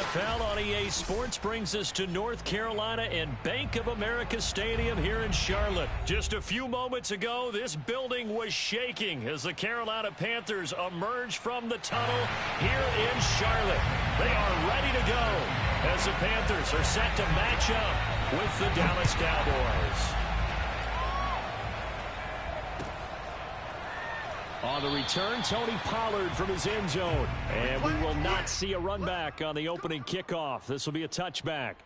NFL on EA Sports brings us to North Carolina and Bank of America Stadium here in Charlotte. Just a few moments ago, this building was shaking as the Carolina Panthers emerged from the tunnel here in Charlotte. They are ready to go as the Panthers are set to match up with the Dallas Cowboys. On the return, Tony Pollard from his end zone. And we will not see a run back on the opening kickoff. This will be a touchback.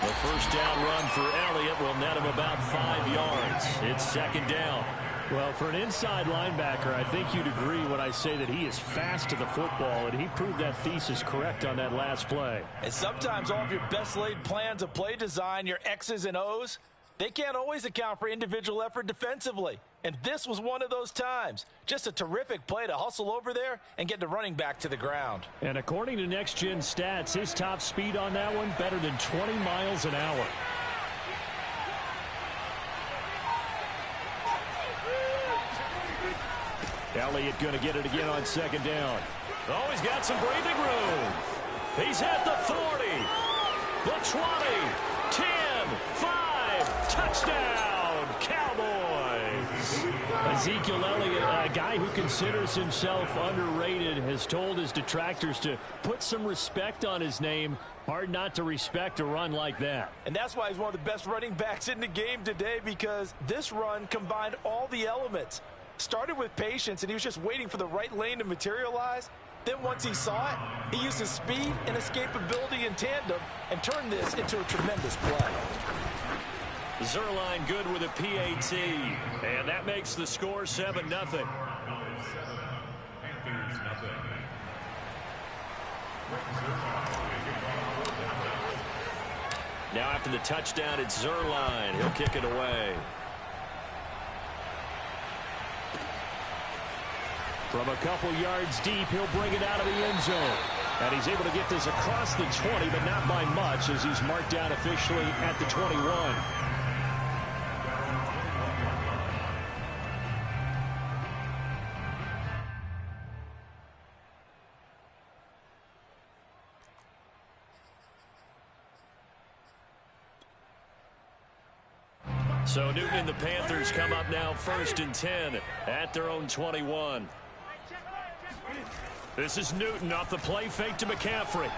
The first down run for Elliott will net him about 5 yards. It's second down. Well, for an inside linebacker, I think you'd agree when I say that he is fast to the football, and he proved that thesis correct on that last play. And sometimes all of your best laid plans of play design, your X's and O's, they can't always account for individual effort defensively. And this was one of those times. Just a terrific play to hustle over there and get the running back to the ground. And according to Next Gen Stats, his top speed on that one, better than 20 miles an hour. Elliott going to get it again on second down. Oh, he's got some breathing room. He's at the 40, the 20, 10, 5, touchdown, Cowboys. Ezekiel Elliott, a guy who considers himself underrated, has told his detractors to put some respect on his name. Hard not to respect a run like that. And that's why he's one of the best running backs in the game today, because this run combined all the elements. Started with patience, and he was just waiting for the right lane to materialize. Then once he saw it, he used his speed and escapability in tandem and turned this into a tremendous play. Zerline good with a PAT, and that makes the score 7-0. Now after the touchdown, it's Zerline. He'll kick it away. From a couple yards deep, he'll bring it out of the end zone. And he's able to get this across the 20, but not by much, as he's marked down officially at the 21. So Newton and the Panthers come up now 1st and 10 at their own 21. This is Newton off the play fake to McCaffrey.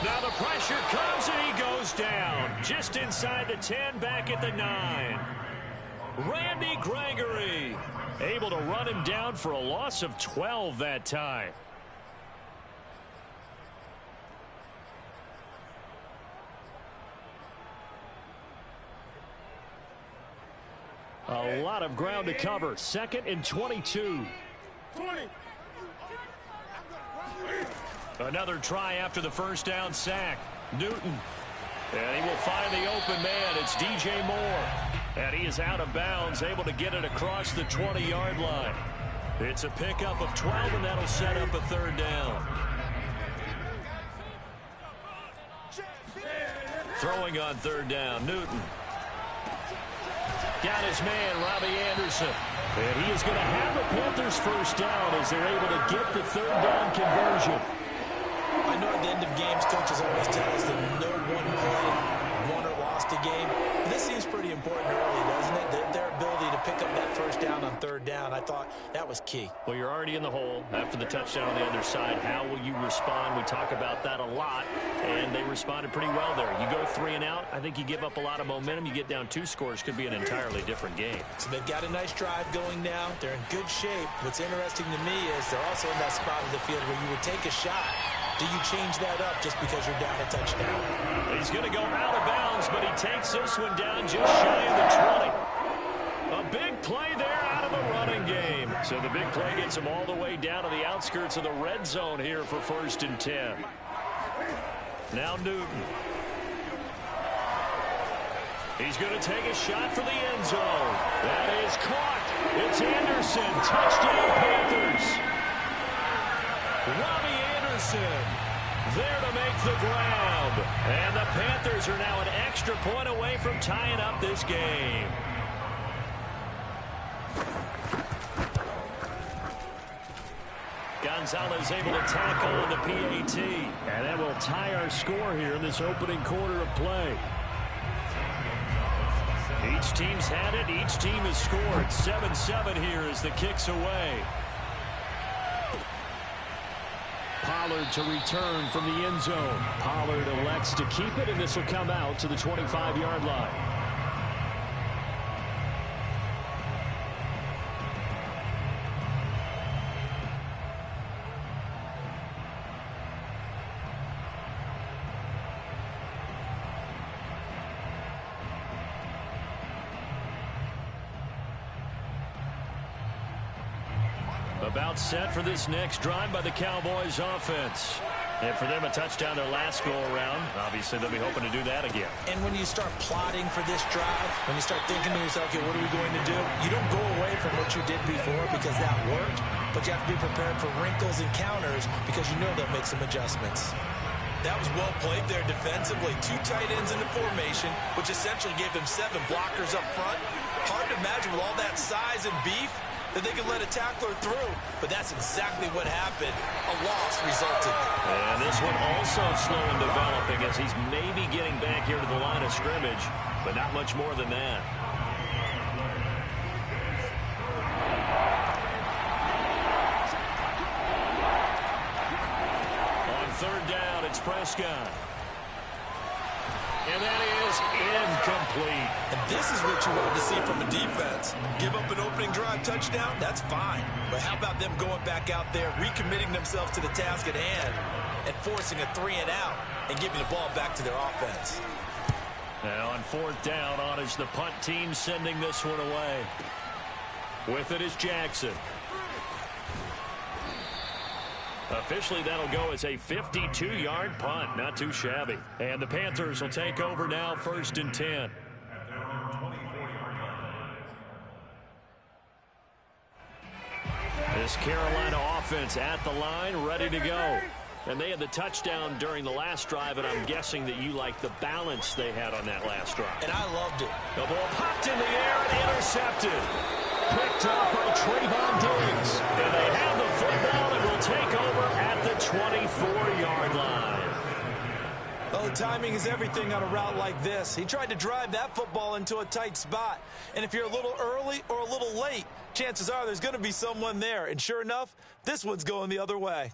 Now the pressure comes and he goes down. Just inside the 10, back at the 9. Randy Gregory able to run him down for a loss of 12 that time. A lot of ground to cover. 2nd and 22. Another try after the first down sack. Newton. And he will find the open man. It's DJ Moore. And he is out of bounds, able to get it across the 20-yard line. It's a pickup of 12, and that'll set up a 3rd down. Throwing on 3rd down, Newton. Got his man, Robbie Anderson. And he is going to have the Panthers first down as they're able to get the 3rd down conversion. I know at the end of games, coaches always tell us that no one play won or lost a game. This seems pretty important early, doesn't it? Their ability to pick up that first down on 3rd down, I thought that was key. Well, you're already in the hole after the touchdown on the other side. How will you respond? We talk about that a lot, and they responded pretty well there. You go 3 and out, I think you give up a lot of momentum. You get down 2 scores, could be an entirely different game. So they've got a nice drive going now. They're in good shape. What's interesting to me is they're also in that spot of the field where you would take a shot do you change that up just because you're down a touchdown? He's going to go out of bounds, but he takes this one down just shy of the 20. A big play there out of the running game. So the big play gets him all the way down to the outskirts of the red zone here for 1st and 10. Now Newton. He's going to take a shot for the end zone. That is caught. It's Anderson. Touchdown, Panthers. Robbie Anderson there to make the grab. And the Panthers are now an extra point away from tying up this game. Gonzalez able to tackle on the PAT. And that will tie our score here in this opening quarter of play. Each team's had it. Each team has scored. 7-7 here as the kick's away. Pollard to return from the end zone. Pollard elects to keep it, and this will come out to the 25-yard line. About set for this next drive by the Cowboys offense. And for them, a touchdown their last go-around. Obviously, they'll be hoping to do that again. And when you start plotting for this drive, when you start thinking to yourself, okay, what are we going to do? You don't go away from what you did before because that worked, but you have to be prepared for wrinkles and counters because you know they'll make some adjustments. That was well played there defensively. 2 tight ends in the formation, which essentially gave them 7 blockers up front. Hard to imagine with all that size and beef that they could let a tackler through, but that's exactly what happened. A loss resulted. And this one also slow in developing as he's maybe getting back here to the line of scrimmage, but not much more than that. On 3rd down, it's Prescott. And that is incomplete. And this is what you want to see from a defense. Give up an opening drive touchdown, that's fine. But how about them going back out there, recommitting themselves to the task at hand, and forcing a 3-and-out and giving the ball back to their offense. Now on 4th down, on is the punt team sending this one away. With it is Jackson. Officially, that'll go as a 52-yard punt. Not too shabby. And the Panthers will take over now, 1st and 10. This Carolina offense at the line, ready to go. And they had the touchdown during the last drive, and I'm guessing that you like the balance they had on that last drive. And I loved it. The ball popped in the air and intercepted. Picked up by Trayvon Diggs. And they have the football and will take over at the 24-yard line. Well, timing is everything on a route like this. He tried to drive that football into a tight spot. And if you're a little early or a little late, chances are there's going to be someone there. And sure enough, this one's going the other way.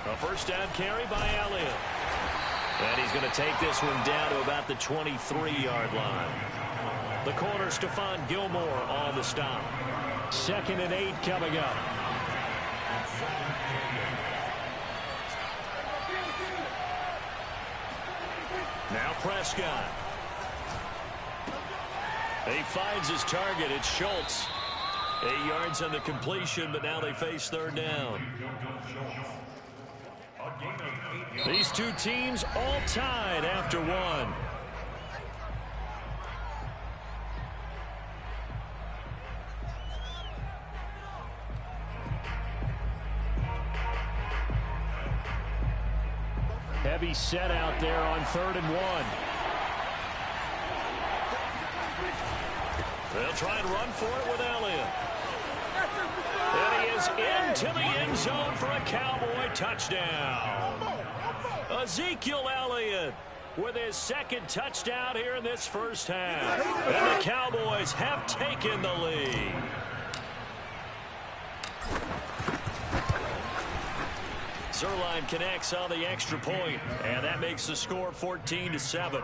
A first down carry by Elliott. And he's going to take this one down to about the 23-yard line. The corner, Stephon Gilmore on the stop. 2nd and 8 coming up. Now Prescott. He finds his target. It's Schultz. 8 yards on the completion, but now they face 3rd down. These two teams all tied after 1. Heavy set out there on 3rd and 1. They'll try and run for it with Elliott. And he is into the end zone for a Cowboy touchdown. Ezekiel Elliott with his 2nd touchdown here in this first half. And the Cowboys have taken the lead. Zerline connects on the extra point, and that makes the score 14-7.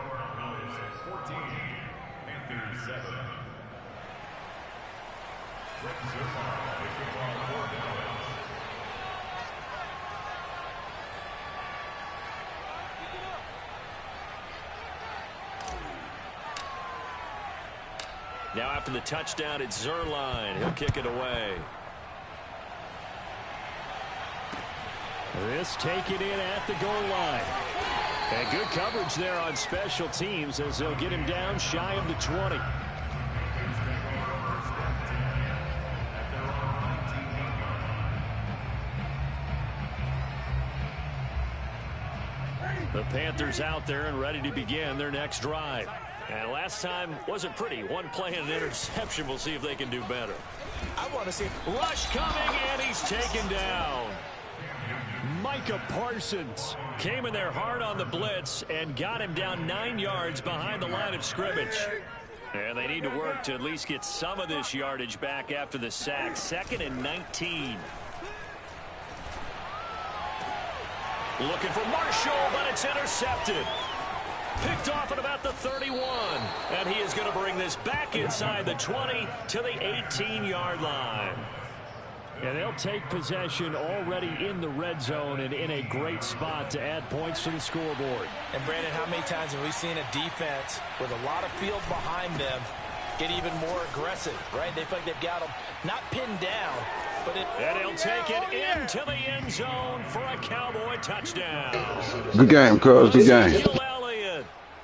Now after the touchdown, it's Zerline. He'll kick it away. This taken in at the goal line. And good coverage there on special teams as they'll get him down shy of the 20. The Panthers out there and ready to begin their next drive. And last time wasn't pretty. One play and an interception. We'll see if they can do better. I want to see Rush coming, and he's taken down. Micah Parsons Came in there hard on the blitz and got him down 9 yards behind the line of scrimmage. And they need to work to at least get some of this yardage back after the sack. 2nd and 19. Looking for Marshall, but it's intercepted. Picked off at about the 31. And he is going to bring this back inside the 20 to the 18-yard line. And they'll take possession already in the red zone and in a great spot to add points to the scoreboard. And Brandon, how many times have we seen a defense with a lot of field behind them get even more aggressive, right? They feel like they've got them not pinned down, but it... And he'll take it into the end zone for a Cowboy touchdown. Good game, cuz. Good game.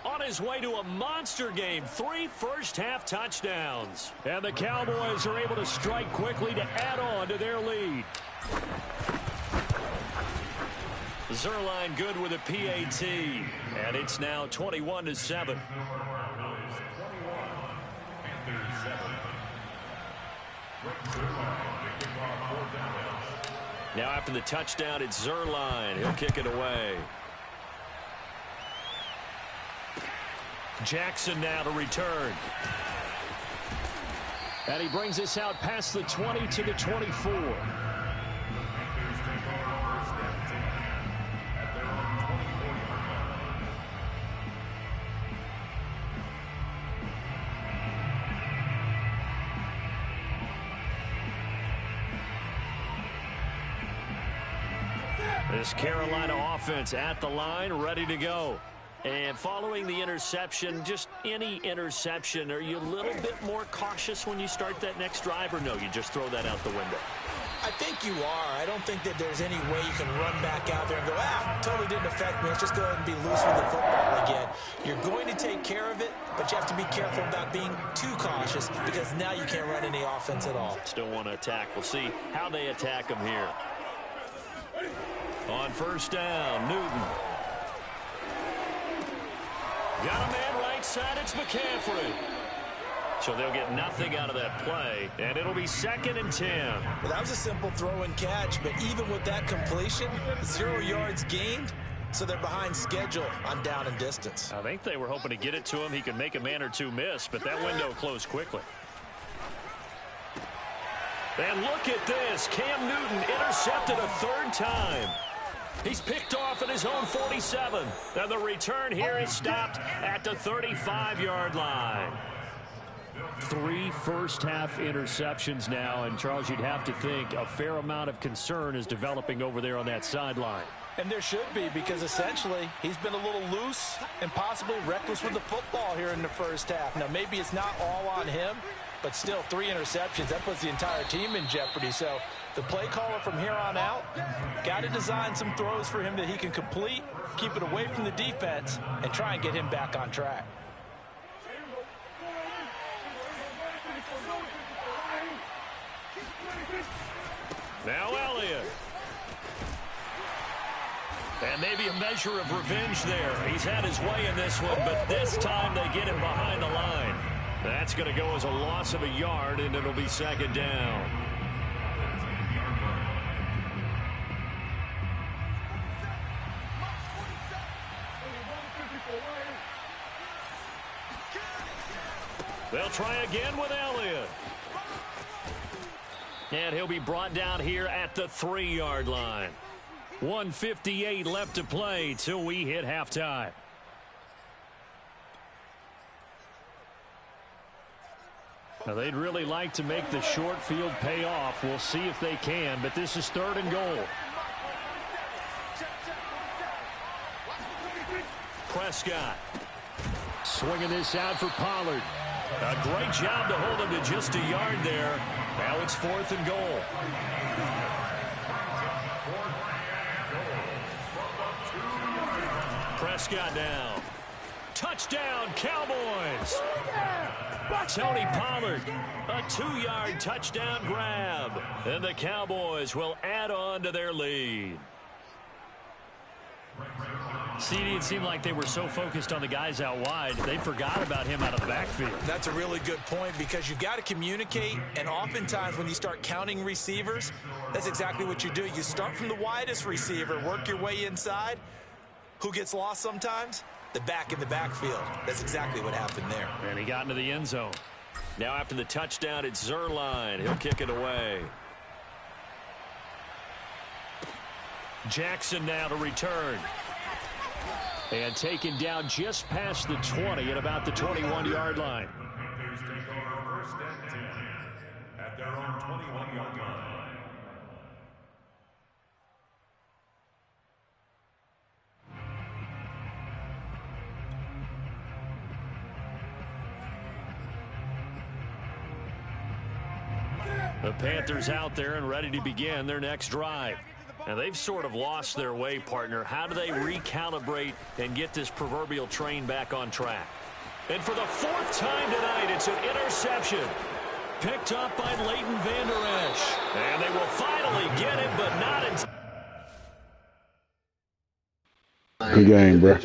On his way to a monster game, 3 first-half touchdowns. And the Cowboys are able to strike quickly to add on to their lead. Zerline good with a PAT, and it's now 21-7. Now after the touchdown, it's Zerline. He'll kick it away. Jackson now to return. And he brings us out past the 20 to the 24. This Carolina offense at the line, ready to go. And following the interception, just any interception, are you a little bit more cautious when you start that next drive, or no, you just throw that out the window? I think you are. I don't think that there's any way you can run back out there and go, totally didn't affect me. Let's just go ahead and be loose with the football again. You're going to take care of it, but you have to be careful about being too cautious because now you can't run any offense at all. Still want to attack. We'll see how they attack them here. On first down, Newton. Got a man right side, it's McCaffrey. So they'll get nothing out of that play, and it'll be 2nd and 10. Well, that was a simple throw and catch, but even with that completion, 0 yards gained, so they're behind schedule on down and distance. I think they were hoping to get it to him. He could make a man or two miss, but that window closed quickly. And look at this. Cam Newton intercepted a 3rd time. He's picked off at his own 47. And the return here is stopped at the 35-yard line. 3 first-half interceptions now, and Charles, you'd have to think a fair amount of concern is developing over there on that sideline. And there should be, because essentially he's been a little loose and possibly reckless with the football here in the first half. Now, maybe it's not all on him, but still 3 interceptions. That puts the entire team in jeopardy. So the play caller from here on out got to design some throws for him that he can complete, keep it away from the defense, and try and get him back on track. Now Elliott. And maybe a measure of revenge there. He's had his way in this one, but this time they get him behind the line. That's going to go as a loss of a yard, and it'll be 2nd down. They'll try again with Elliott. And he'll be brought down here at the 3-yard line. 1:58 left to play till we hit halftime. Now, they'd really like to make the short field pay off. We'll see if they can, but this is 3rd and goal. Prescott swinging this out for Pollard. A great job to hold him to just a yard there. Now it's 4th and goal. Prescott down. Touchdown, Cowboys. Tony Pollard, a 2-yard touchdown grab. And the Cowboys will add on to their lead. CD, it seemed like they were so focused on the guys out wide, they forgot about him out of the backfield. That's a really good point because you've got to communicate, and oftentimes when you start counting receivers, that's exactly what you do. You start from the widest receiver, work your way inside. Who gets lost sometimes? The back in the backfield. That's exactly what happened there. And he got into the end zone. Now after the touchdown, it's Zerline. He'll kick it away. Jackson now to return. And taken down just past the 20 at about the 21-yard line. Panthers take over 1st and 10 at their own 21-yard line. The Panthers out there and ready to begin their next drive. And they've sort of lost their way, partner. How do they recalibrate and get this proverbial train back on track? And for the 4th time tonight, it's an interception. Picked up by Leighton Vander Esch. And they will finally get it, but not in. Good game, bro.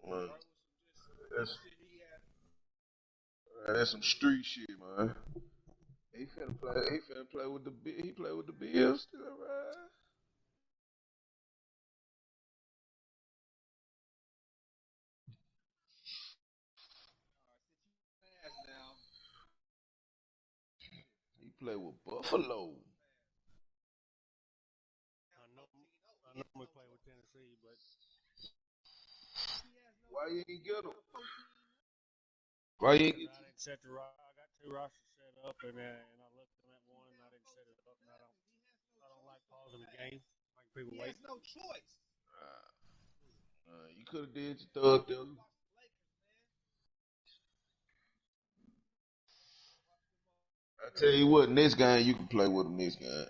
Well, it's Man, that's some street shit, man. He finna play. He finna play with the. He play with the Bills still, right? He play with Buffalo. I normally play with Tennessee, but Why you ain't get him? Why you ain't get? I didn't set the I got two rosters set up, and I looked at that one, and I didn't set it up. And I don't like pausing the game. Like people wait. No choice. You could have did your thug there. I tell you what, next game you can play with him next game.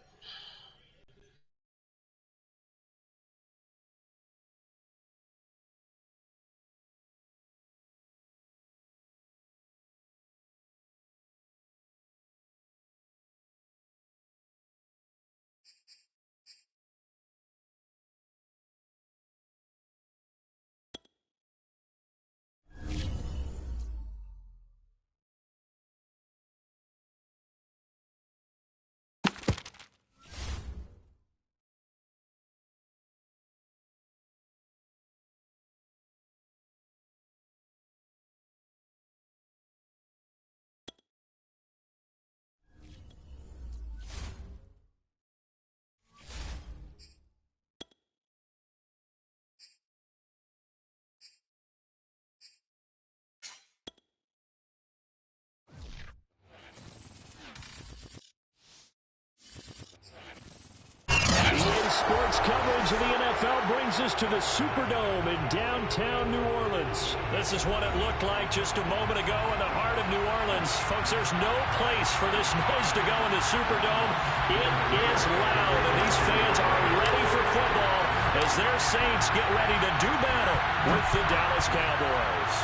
Sports coverage of the NFL brings us to the Superdome in downtown New Orleans. This is what it looked like just a moment ago in the heart of New Orleans. Folks, there's no place for this noise to go in the Superdome. It is loud, and these fans are ready for football as their Saints get ready to do battle with the Dallas Cowboys.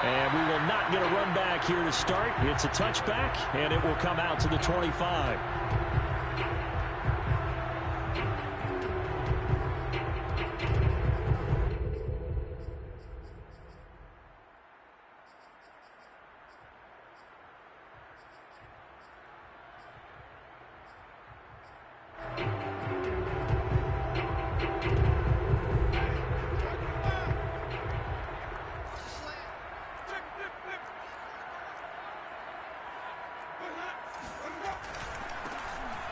And we will not get a run back here to start. It's a touchback, and it will come out to the 25.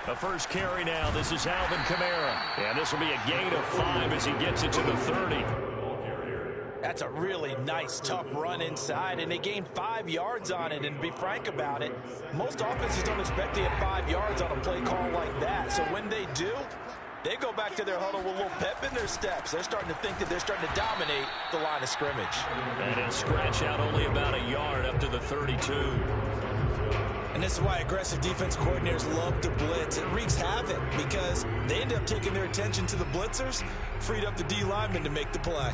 The first carry now. This is Alvin Kamara. And this will be a gain of 5 as he gets it to the 30. That's a really nice, tough run inside, and they gained 5 yards on it. And to be frank about it, most offenses don't expect to get 5 yards on a play call like that. So when they do, they go back to their huddle with a little pep in their steps. They're starting to think that they're starting to dominate the line of scrimmage. And a scratch out only about a yard up to the 32. And this is why aggressive defense coordinators love to blitz. It wreaks havoc because they end up taking their attention to the blitzers, freed up the D lineman to make the play.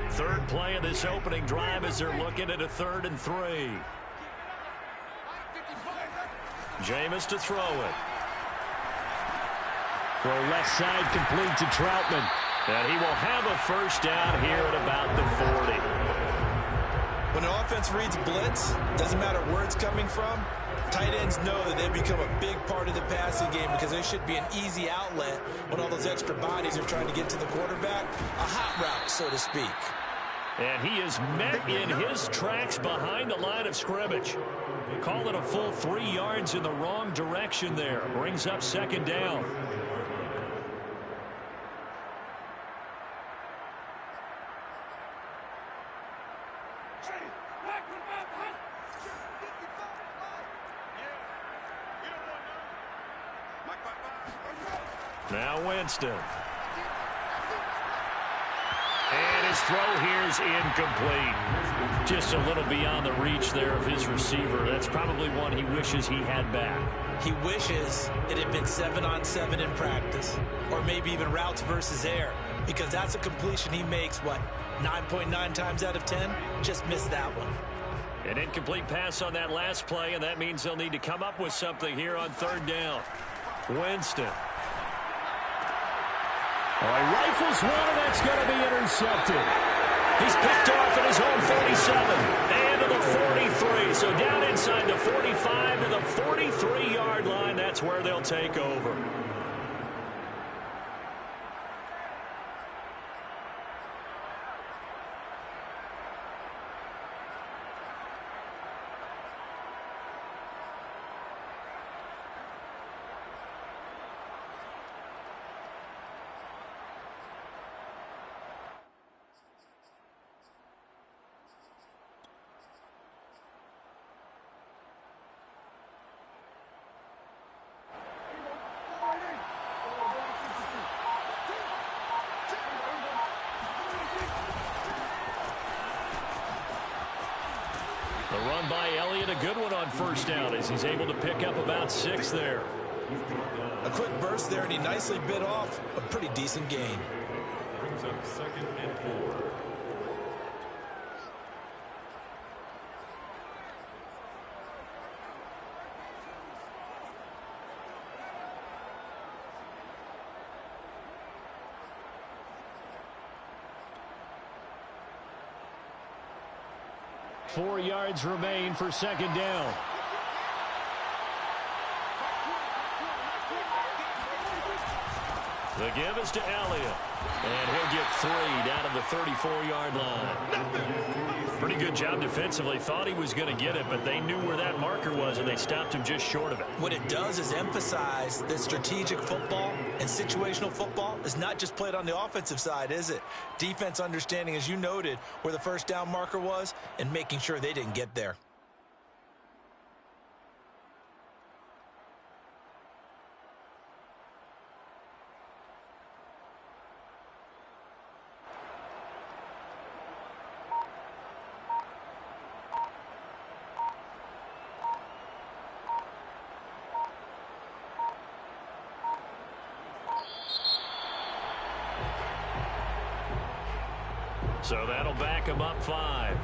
Third play of this opening drive as they're looking at a 3rd and 3. Jameis to throw it. Throw left side complete to Troutman. And he will have a first down here at about the 40. When an offense reads blitz, doesn't matter where it's coming from, tight ends know that they become a big part of the passing game because there should be an easy outlet when all those extra bodies are trying to get to the quarterback. A hot route, so to speak. And he is met in his tracks behind the line of scrimmage. Call it a full 3 yards in the wrong direction there. Brings up 2nd down. Now Winston. And his throw here is incomplete. Just a little beyond the reach there of his receiver. That's probably one he wishes he had back. He wishes it had been 7-on-7 in practice, or maybe even routes versus air, because that's a completion he makes, 9.9 times out of 10? Just missed that one. An incomplete pass on that last play, and that means they'll need to come up with something here on third down. Winston. Oh, he rifles one, and that's going to be intercepted. He's picked off at his home 47 and to the 43. So down inside the 45 to the 43-yard line. That's where they'll take over. The run by Elliott, a good one on first down as he's able to pick up about 6 there. A quick burst there, and he nicely bit off a pretty decent gain. Brings up 2nd and 4. Four yards remain for second down. The give is to Elliott. And he'll get 3 down to the 34-yard line. Pretty good job defensively. Thought he was going to get it, but they knew where that marker was, and they stopped him just short of it. What it does is emphasize that strategic football and situational football is not just played on the offensive side, is it? Defense understanding, as you noted, where the first down marker was and making sure they didn't get there. So that'll back him up 5.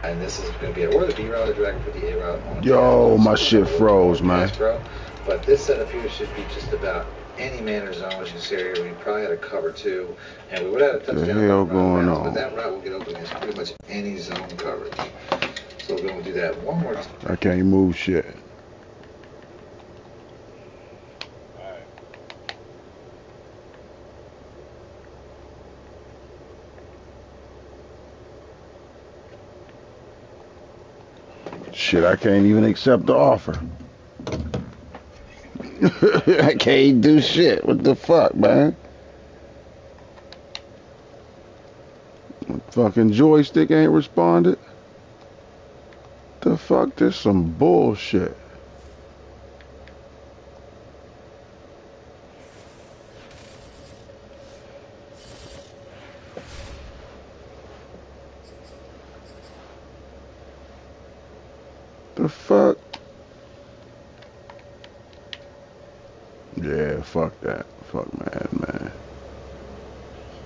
And this is going to be or the B route or drag for the A route. On Yo, my shit froze, man. But this setup here should be just about any man or zone which is here. We probably had a cover 2, and we would have a touchdown. What the hell going routes, on? But that route will get open against pretty much any zone coverage. So we're going to do that one more time. I can't move shit. Shit, I can't even accept the offer. I can't do shit. What the fuck, man? Fucking joystick ain't responded. The fuck? This some bullshit. The fuck? Yeah, fuck that. Fuck man.